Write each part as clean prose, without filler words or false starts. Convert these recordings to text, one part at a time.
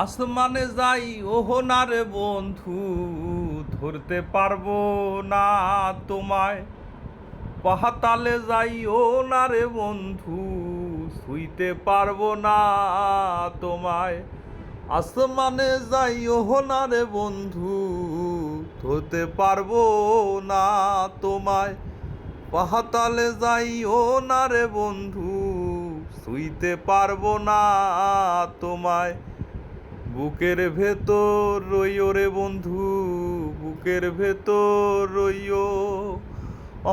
আসমানে যাই ওহো না রে বন্ধু, ধরতে পারবো না তোমায়। পাহাতালে যাই ও না রে বন্ধু, ছুঁইতে পারবো না তোমায়। আসমানে যাই ওহো না রে বন্ধু, ধরতে পারবো না তোমায়। পাহাতালে যাই ও না রে বন্ধু, ছুঁইতে পারবো না তোমায়। বুকের ভেতর রইও রে বন্ধু, বুকের ভেতর রইও।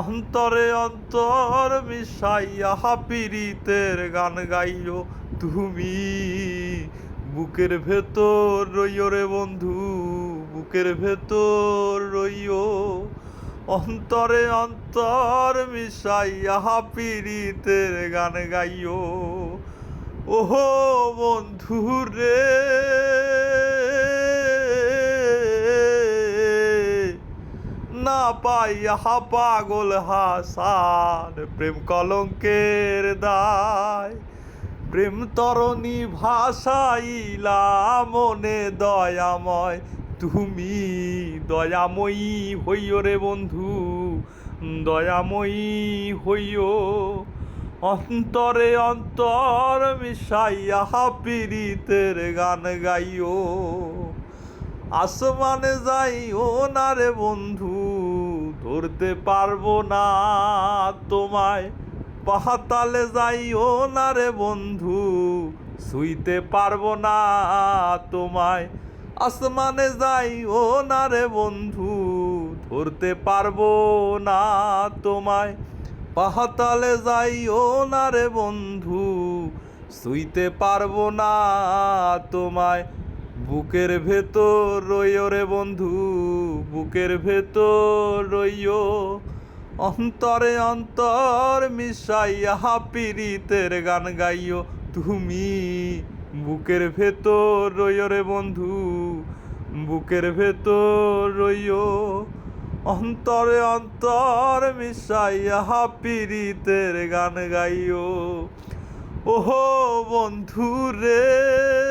অন্তরে অন্তর মিশাইয়া পীড়িতের গান গাইও তুমি। বুকের ভেতর রইও রে বন্ধু, বুকের ভেতর রইও। অন্তরে অন্তর মিশাইয়া পীড়িতের গান গাইও। ওহো বন্ধু রে, না পাইয়া পাগল হাসান প্রেম কলঙ্কের দায়। প্রেম তরণী ভাসাইলা মনে দয়াময় তুমি। দয়াময়ী হইও রে বন্ধু, দয়াময়ী হইও। অন্তরে অন্তর মিশাইয়া পীড়িতের গান গাইও। আসমানে যাই ও না রে বন্ধু, ধরতে পারবো না তোমায়। পাহাতালে যাই ও না রে বন্ধু, ছুঁইতে পারবো না তোমায়। আসমানে যাই ও না রে বন্ধু, ধরতে পারবো না তোমায়। পাহাতালে যাই ও না রে বন্ধু, ছুঁইতে পারবো না তোমায়। বুকের ভেতর রইও রে বন্ধু, বুকের ভেতর রইও। অন্তরে অন্তর মিশাইয়া পীড়িতের গান গাইও তুমি। বুকের ভেতর রইও রে বন্ধু, বুকের ভেতর রইও। অন্তরে অন্তর মিশাইয়া পীড়িতের গান গাইও। ওহো বন্ধু রে।